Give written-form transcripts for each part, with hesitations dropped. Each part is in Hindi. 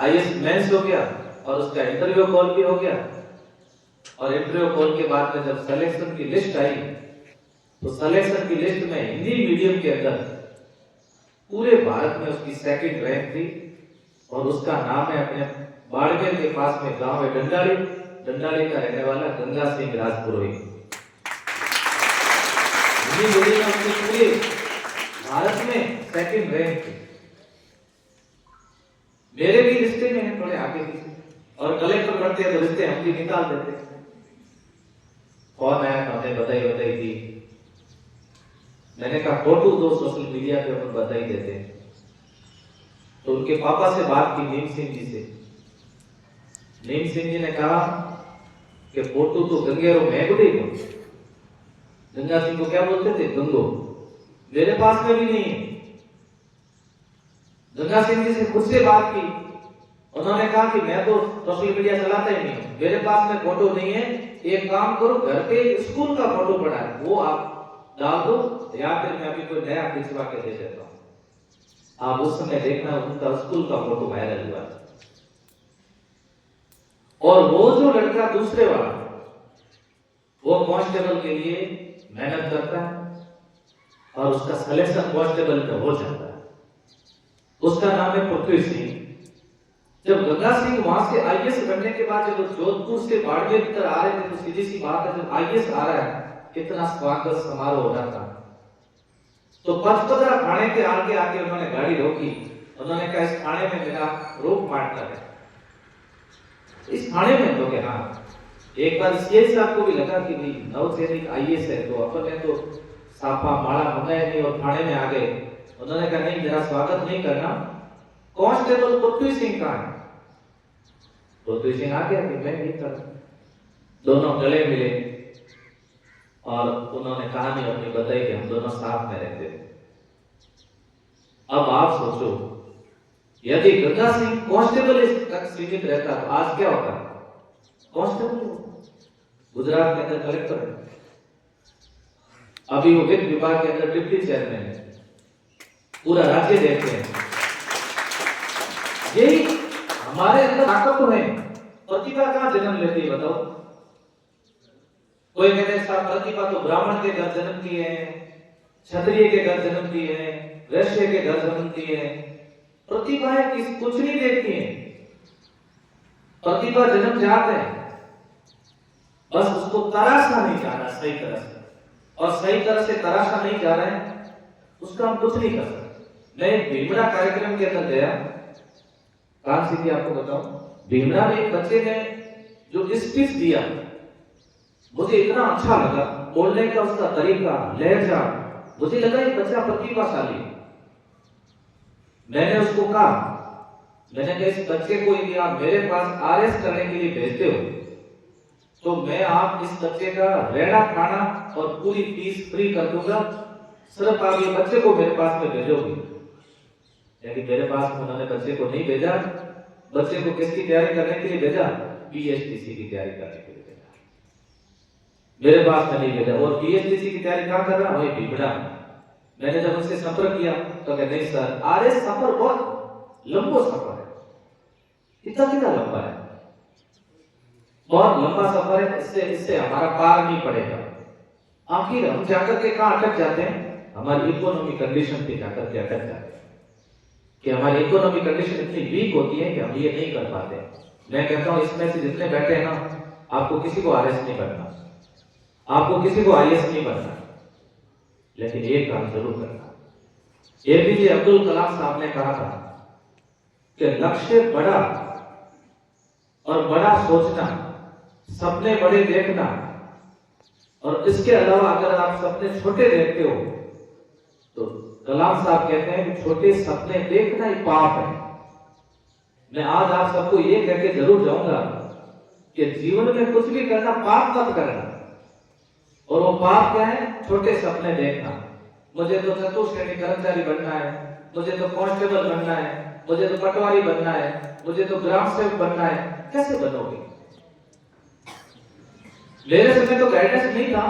आईएएस मेंस हो गया और उसका इंटरव्यू कॉल भी हो गया। और इंटरव्यू कॉल के बाद में जब सिलेक्शन की लिस्ट आई तो सिलेक्शन की लिस्ट में हिंदी मीडियम के अंदर पूरे भारत में उसकी सेकंड रैंक थी। और उसका नाम है अपने बाड़मेर के पास में गांव है डंडाली, डंडाली का रहने वाला गंगा सिंह राजपुरोहित। हिंदी मीडियम में उसकी पूरे भारत में सेकंड रैंक थी। मेरे भी रिश्ते में है थोड़े आगे पीछे, और कलेक्टर करते हैं तो रिश्ते हम भी निकाल देते हैं। कौन आया तो हमें बताई दी। मैंने कहा फोटो दो सोशल मीडिया पे, हम बताई देते हैं। तो उनके पापा से बात की नीम सिंह जी से। नीम सिंह जी ने कहा कि फोटो तो गंगेरो मैगुड़ी को, गंगा सिंह को क्या बोलते थे, गंगो, मेरे पास में भी नहीं है। गंगा सिंह जी से खुद से बात की, उन्होंने कहा कि मैं तो सोशल मीडिया चलाता ही नहीं हूं, मेरे पास में फोटो नहीं है। एक काम करो, घर पे स्कूल का फोटो पड़ा है, वो आप डाल दो, या फिर मैं अभी कोई नया खिंचवा के दे देता हूं। आप उस समय देखना उनका स्कूल का फोटो वायरल हुआ। और वो जो लड़का दूसरे वाला, वो कांस्टेबल के लिए मेहनत करता है और उसका सिलेक्शन कांस्टेबल का हो जाता है। उसका नाम है पृथ्वी सिंह। जब गंगा सिंह वहां से आईएएस बनने के बाद जब जोधपुर से बाड़मेर की तरफ आ रहे थे, तो सीधी सी बात है, जब आईएएस आ रहा है कितना स्वागत समारोह हो रहा था। तो पचपदरा थाने के आगे आके उन्होंने गाड़ी रोकी। उन्होंने कहा इस थाने में मेरा रोक पार्टनर है, इस थाने में लोगे। हाँ, एक बार सीएस साहब को भी लगा कि भाई नवचेनिक आईएएस है, तो अपन ने तो साफा माला मंगाया नहीं और थाने में आ गए। उन्होंने कहा नहीं, मेरा स्वागत नहीं करना, कांस्टेबल पृथ्वी सिंह का है। पृथ्वी सिंह आ गया कि मैं नहीं कर। दोनों गले मिले और उन्होंने कहानी अपनी बताई कि हम दोनों साथ में रहते थे। अब आप सोचो, यदि गंगा सिंह कांस्टेबल तक सीमित रहता तो आज क्या होता? कांस्टेबल गुजरात के अंदर कलेक्टर है, अभी वो वित्त विभाग के अंदर डिप्टी चेयरमैन है, पूरा राज्य देखते हैं। यही हमारे अंदर ताकत तो है। प्रतिभा कहां जन्म लेती है बताओ? कोई कहते हैं साहब प्रतिभा तो ब्राह्मण के घर जन्म की है, क्षत्रिय के घर जन्म की है, वैश्य के घर जन्म की है। प्रतिभाएं किस कुछ नहीं देखती हैं। प्रतिभा जन्म जाते हैं, बस उसको तराशा नहीं जा रहा सही तरह से, और सही तरह से तराशा नहीं जा रहा है, उसका हम कुछ नहीं कर सकते। मैं भीमरा कार्यक्रम के अंदर गया, कहां से थी आपको बताऊं, भीमरा में एक बच्चे ने जो स्पीच दिया, मुझे इतना अच्छा लगा, बोलने का उसका तरीका, लहजा, मुझे लगा ये बच्चा प्रतिभाशाली। मैंने उसको कहा, मैंने कहा इस बच्चे को यदि आप मेरे पास आरएस करने के लिए भेजते हो तो मैं आप इस बच्चे का रहना खाना और पूरी फीस फ्री कर दूंगा, सिर्फ आप ये बच्चे को मेरे पास में भेजोगे। लेकिन मेरे पास उन्होंने बच्चे को नहीं भेजा। बच्चे को किसकी तैयारी करने के लिए भेजा? बीएसटीसी की तैयारी करने के लिए भेजा, मेरे पास नहीं भेजा। और बीएसटीसी की तैयारी कहां कर रहा? वही भीमरा। मैंने जब उससे संपर्क किया तो कहते नहीं सर, आरएस सफर बहुत लंबा सफर है। कितना लंबा है? बहुत लंबा सफर है, इससे हमारा पार नहीं पड़ेगा। आखिर हम जाकर के कहां अटक जाते हैं? हमारी इकोनॉमिक कंडीशन पे जाकर के अटक जाते हैं कि हमारी इकोनॉमिक कंडीशन इतनी वीक होती है कि हम ये नहीं कर पाते। मैं कहता हूं इसमें से जितने बैठे हैं ना, आपको किसी को आरएस नहीं बनना, आपको किसी को आईएएस नहीं बनना, लेकिन एक काम जरूर करना। एपीजे अब्दुल कलाम साहब ने कहा था कि लक्ष्य बड़ा और बड़ा सोचना, सपने बड़े देखना, और इसके अलावा अगर आप सपने छोटे देखते हो तो कलाम साहब कहते हैं कि छोटे सपने देखना ही पाप है। मैं आज आप सबको ये कह के जरूर जाऊंगा कि जीवन में कुछ भी करना पाप मत करना। और वो पाप क्या है? छोटे सपने देखना। मुझे तो चतुर्श्रेणी कर्मचारी बनना है, मुझे तो कांस्टेबल बनना है, मुझे तो पटवारी बनना है, मुझे तो ग्राम सेवक बनना है। कैसे बनोगे? मेरे समय तो गाइडेंस नहीं था,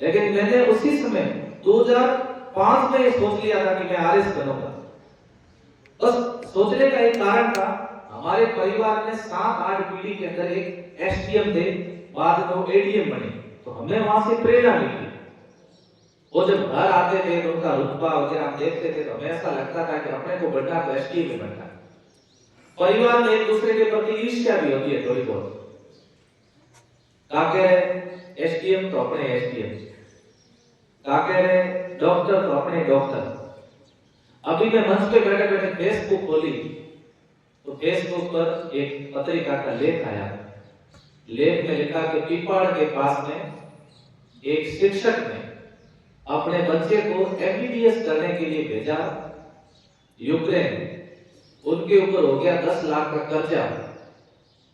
लेकिन मैंने उसी समय 2005 में ये सोच लिया था कि मैं आरएस बनूंगा। बस सोचने का एक कारण था, हमारे परिवार में 7-8 पीढ़ी के अंदर एक एसडीएम थे, बाद में वो एडीएम बने, तो हमें वहां से प्रेरणा मिली। वो जब घर आते थे तो उनका रुतबा वगैरह हम देखते थे तो हमें ऐसा लगता था कि अपने को बढ़ना तो एसडीएम में बढ़ना। परिवार में एक दूसरे के प्रति ईर्ष्या भी होती है थोड़ी बहुत। काके एसडीएम तो अपने एसडीएम, काके डॉक्टर तो अपने डॉक्टर। अभी मैं मंच पे बैठे बैठे फेसबुक खोली तो फेसबुक पर एक पत्रिका का लेख आया। लेख में लिखा कि पिपाड़ के पास में एक शिक्षक ने अपने बच्चे को एमबीबीएस करने के लिए भेजा यूक्रेन। उनके ऊपर हो गया 10 लाख का कर्जा।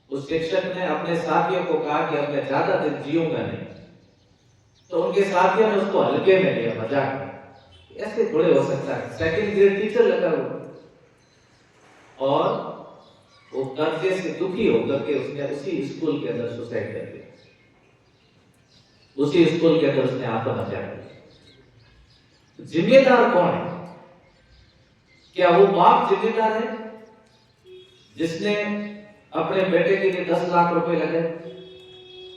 उस शिक्षक ने अपने साथियों को कहा कि अब मैं ज्यादा दिन जीऊंगा नहीं, तो उनके साथियों ने उसको हल्के में लिया, मजाक में। ऐसे थोड़े हो सकता है, सेकंड ग्रेड टीचर लगा वो, और वो कर्जे से दुखी होकर के उसने उसी स्कूल के अंदर सुसाइड कर लिया, उसी स्कूल के अंदर उसने आत्महत्या कर ली। जिम्मेदार कौन है? क्या वो बाप जिम्मेदार है जिसने अपने बेटे के लिए 10 लाख रुपए लगे,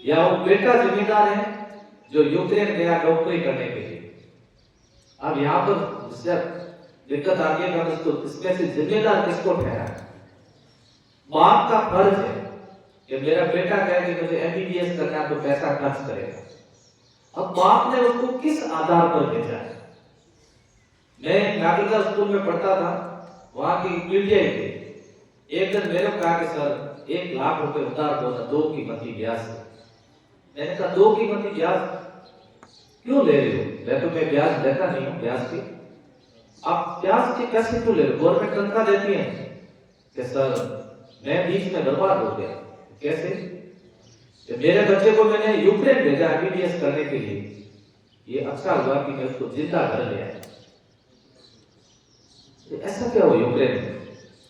या वो बेटा जिम्मेदार है जो यूक्रेन गया डॉक्टरी करने के लिए? अब यहां पर दिक्कत आती है कि इसको इसमें से जिम्मेदार किसको ठहरा? बाप का फर्ज है कि मेरा बेटा कहे कि मुझे एमबीबीएस करना है तो पैसा खर्च करेगा। अब बाप ने उसको किस आधार पर भेजा है? मैं नागरिकता स्कूल में पढ़ता था, वहां की पीटीआई थे। एक दिन मेरे को कहा कि सर 1 लाख रुपए उधार दो ना, 2 कीमती ब्याज। मैंने कहा 2 कीमती ब्याज क्यों ले रहे हो? मैं ब्याज देता नहीं हूं ब्याज की। आप ब्याज की कैसे क्यों ले रहे हो? गवर्नमेंट तनख्वाह देती है। कि सर मैं बीच में बर्बाद हो गया। कैसे? कि मेरे बच्चे को मैंने यूक्रेन भेजा एमबीबीएस करने के लिए, ये अच्छा हुआ कि मैं उसको जिंदा कर लिया। ऐसा क्या हो यूक्रेन में?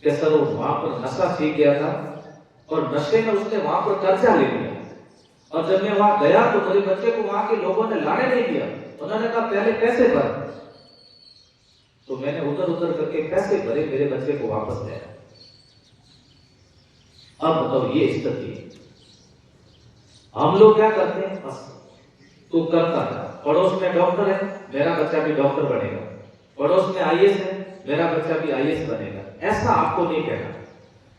कि सर वो वहां पर नशा सीख गया था और नशे में उसने वहां पर कर्जा ले लिया, और जब मैं वहां गया तो मेरे बच्चे को वहां के लोगों ने लाने नहीं दिया। उन्होंने कहा पहले पैसे भर, तो मैंने उधर उधर करके पैसे भरे, मेरे बच्चे को वापस लाया। अब बताओ ये स्थिति है। हम लोग क्या करते हैं? बस तू करता है, पड़ोस में डॉक्टर है मेरा बच्चा भी डॉक्टर बनेगा, पड़ोस में आईएएस है मेरा बच्चा भी आईएएस बनेगा। ऐसा आपको नहीं कहना।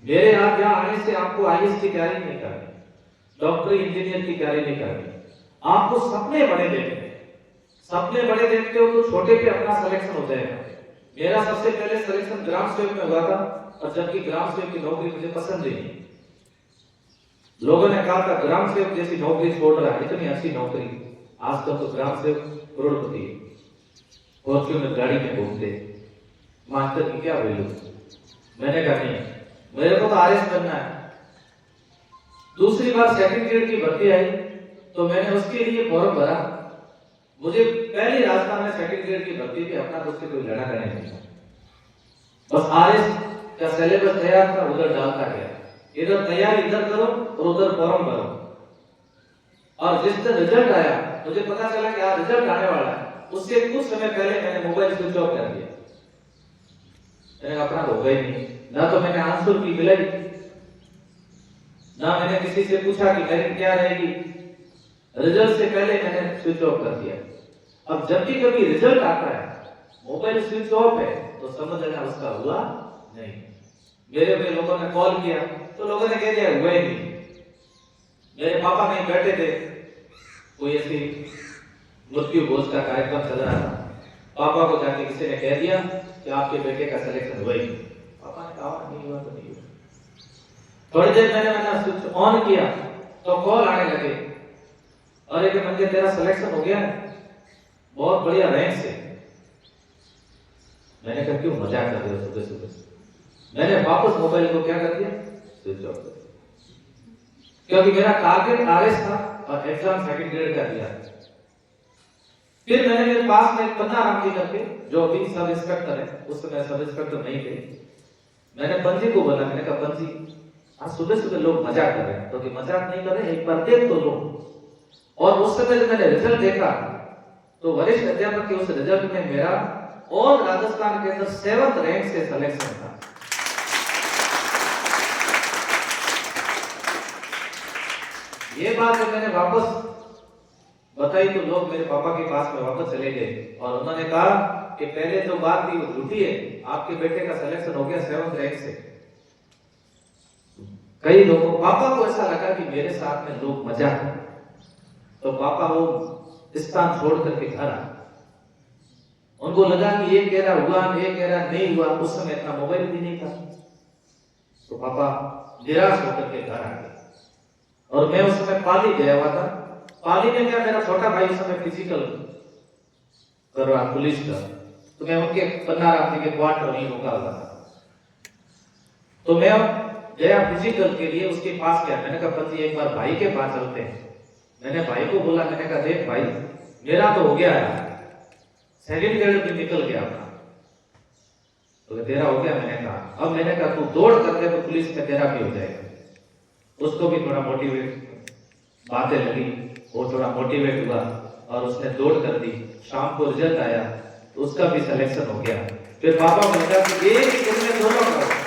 मेरे यहाँ आने से आपको आईएएस की तैयारी नहीं करनी, डॉक्टरी इंजीनियर की तैयारी नहीं करनी। आपको सपने बड़े देखने हैं। सपने बड़े देखते हो तो छोटे पे अपना सिलेक्शन हो जाएगा। मेरा सबसे पहले सिलेक्शन ग्राम सेवक में हुआ था, और जबकि ग्राम सेवक की नौकरी मुझे पसंद ही नहीं। लोगों ने कहा था ग्राम सेवक जैसी नौकरी छोड़ रहा है, इतनी अच्छी नौकरी। आज तक तो ग्राम सेवक करोड़पति है, फॉर्च्यूनर गाड़ी में घूमते, मास्टर की क्या वैल्यू? मैंने कहा नहीं, मेरे को तो आरएस बनना है। दूसरी बार सेकंड ग्रेड की भर्ती आई तो मैंने उसके लिए फॉर्म भरा। मुझे पहली राजस्थान में सेकंड ग्रेड की भर्ती थी, अपना तो उससे कोई लड़ा करने नहीं था। बस आरएस का सिलेबस तैयार था, उधर डालता गया। इधर तैयारी इधर करो और उधर फॉर्म भरो। और जिस दिन रिजल्ट आया मुझे पता चला कि आज रिजल्ट आने वाला है, उससे कुछ समय पहले मैंने मोबाइल स्विच ऑफ कर दिया। अपना हो गई नहीं, ना तो मैंने आंसर की मिलाई, ना मैंने किसी से पूछा कि मेरिट क्या रहेगी। रिजल्ट से पहले मैंने स्विच ऑफ कर दिया। अब जब भी कभी रिजल्ट आता है मोबाइल स्विच ऑफ है तो समझ लेना उसका हुआ नहीं। मेरे पे लोगों ने कॉल किया तो लोगों ने कह दिया हुआ ही नहीं। मेरे पापा कहीं बैठे थे, कोई ऐसी मृत्यु भोज का कार्यक्रम चल रहा था, पापा को जाके किसी ने कह दिया कि आपके बेटे का सिलेक्शन हुआ ही नहीं। पापा ने कहा नहीं हुआ तो नहीं हुआ। थोड़ी देर मैंने स्विच ऑन किया तो कॉल आने लगे, अरे कि मंजे तेरा सिलेक्शन हो गया है, बहुत बढ़िया रैंक से। मैंने कहा क्यों मजाक कर रहे हो सुबह सुबह? मैंने वापस मोबाइल को क्या कर दिया, स्विच ऑफ कर दिया, क्योंकि मेरा टारगेट आरएस था और एग्जाम सेकंड ग्रेड का दिया। फिर मैंने मेरे पास में पन्ना राम जी करके, जो अभी सब इंस्पेक्टर है, उस समय सब इंस्पेक्टर नहीं थे, मैंने पंजी को बोला, मैंने कहा पंजी आज सुबह सुबह लोग मजाक कर रहे हैं, तो कि मजाक नहीं कर रहे, एक बार देख तो लो। और उस समय जब मैंने रिजल्ट देखा तो वरिष्ठ अध्यापक के उस रिजल्ट में मेरा और राजस्थान के अंदर 7th रैंक से सिलेक्शन था। ये बात जब मैंने वापस बताई तो लोग मेरे पापा के पास में वापस चले गए और उन्होंने कहा कि पहले जो बात थी वो झूठी है, आपके बेटे का सिलेक्शन हो गया 7th रैंक से। कई लोगों पापा को ऐसा लगा कि मेरे साथ में लोग मजाक है, तो पापा वो स्थान छोड़ करके घर आए। उनको लगा कि ये कह रहा हुआ, ये कह रहा नहीं हुआ। उस समय इतना मोबाइल भी नहीं था, तो पापा निराश होकर के घर आ गए। और मैं उस समय पाली गया हुआ था। पाली में क्या, मेरा छोटा भाई उस समय फिजिकल कर रहा पुलिस का, तो मैं उनके पन्नाराम जी के क्वार्टर में रुका हुआ था। तो मैं गया फिजिकल के लिए, उसके पास गया। मैंने कहा पति एक बार भाई के पास चलते हैं। मैंने भाई को बोला, मैंने कहा देख भाई, मेरा तो हो गया है, 2nd ग्रेड भी निकल गया अपना, तो तेरा हो गया। मैंने कहा अब, मैंने कहा तू दौड़ कर दे तो पुलिस में तेरा भी हो जाएगा। उसको भी थोड़ा मोटिवेट बातें लगी, वो थोड़ा मोटिवेट हुआ और उसने दौड़ कर दी। शाम को रिजल्ट आया तो उसका भी सिलेक्शन हो गया। फिर पापा को लगा कि एक ही दिन में दोनों करो।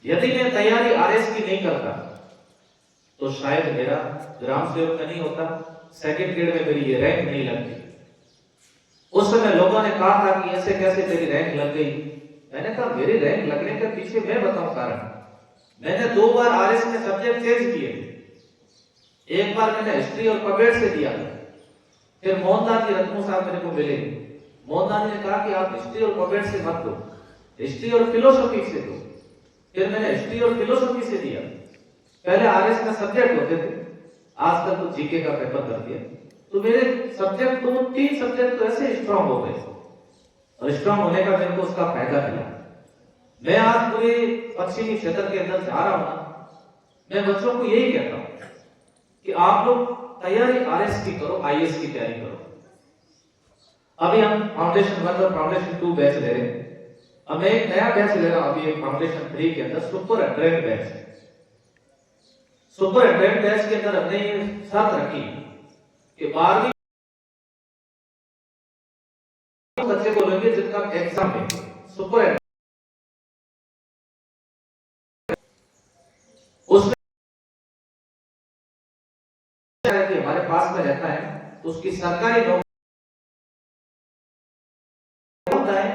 यदि मैं तैयारी आरएस की नहीं करता तो शायद मेरा ग्राम सेवक का नहीं होता, 2nd ग्रेड में मेरी ये रैंक नहीं लगती। उस समय लोगों ने कहा था कि ऐसे कैसे तेरी रैंक लग गई। मैंने कहा मेरी रैंक लगने के पीछे मैं बताऊं कारण। मैंने 2 बार आरएस में सब्जेक्ट चेंज किए। एक बार मैंने हिस्ट्री और पब्लिक से दिया, फिर मोहनदास जी रत्नू साहब मेरे को मिले। मोहनदास जी ने कहा कि आप हिस्ट्री और पब्लिक से मत दो, हिस्ट्री और फिलोसफी से दो। फिर मैंने हिस्ट्री और फिलोसफी से दिया। पहले आरएस में सब्जेक्ट होते थे, आजकल तो जीके का पेपर कर दिया। तो मेरे सब्जेक्ट 2-3 सब्जेक्ट तो ऐसे स्ट्रांग हो गए, और स्ट्रांग होने का मेरे को उसका फायदा मिला। मैं आज पूरे पश्चिमी क्षेत्र के अंदर जा रहा हूं ना, मैं बच्चों को यही कहता हूं कि आप लोग तैयारी आरएस की करो, आईएएस की तैयारी करो। अभी हम फाउंडेशन 1 और फाउंडेशन 2 बैच ले रहे हैं। अब मैं एक नया बैच ले रहा हूं अभी, एक फाउंडेशन 3 के अंदर super entrance batch. Super entrance batch के अंदर हमने ये शर्त रखी कि 12वीं बच्चे को लेंगे जिनका एग्जाम है सुपर, उसमें कि हमारे पास में रहता है तो उसकी सरकारी नौकरी होता है।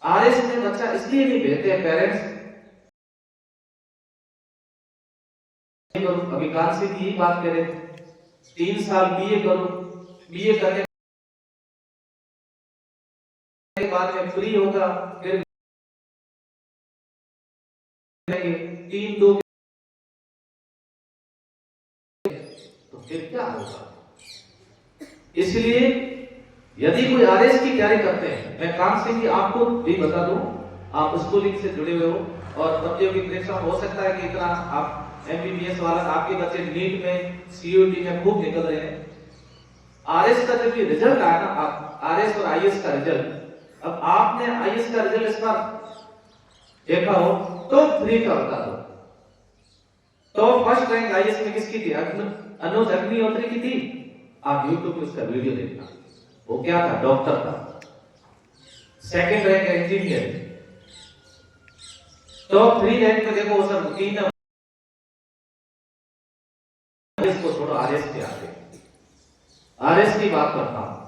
आरएस में बच्चा इसलिए नहीं भेजते हैं पेरेंट्स, अभी कांसी की ही बात करें, 3 साल बीए करो, बीए करने के बाद में फ्री होगा, फिर 3-2 तो फिर क्या होगा। इसलिए यदि कोई आरएस की तैयारी करते हैं, मैं काम से कि आपको भी बता दूं, आप स्कूलिंग से जुड़े हुए हो और प्रतियोगी परीक्षा हो सकता है कि इतना आप एमबीबीएस वाला आपके बच्चे नीट में, सीयूटी में खूब निकल रहे हैं। आरएस का जब ये रिजल्ट आया ना, आप आरएस और आईएएस का रिजल्ट, अब आपने आईएएस का रिजल्ट इस बार देखा हो तो 3 का बता दो। तो फर्स्ट रैंक आईएएस में किसकी थी? अनुज अग्निहोत्री की थी। आप यूट्यूब पे उसका वीडियो देखना, वो क्या था? डॉक्टर था। 2nd rank engineer. तो 3 रैंक में देखो सर 3 इसको छोड़ो, आरएस पे आते। आरएस की बात करता हूं।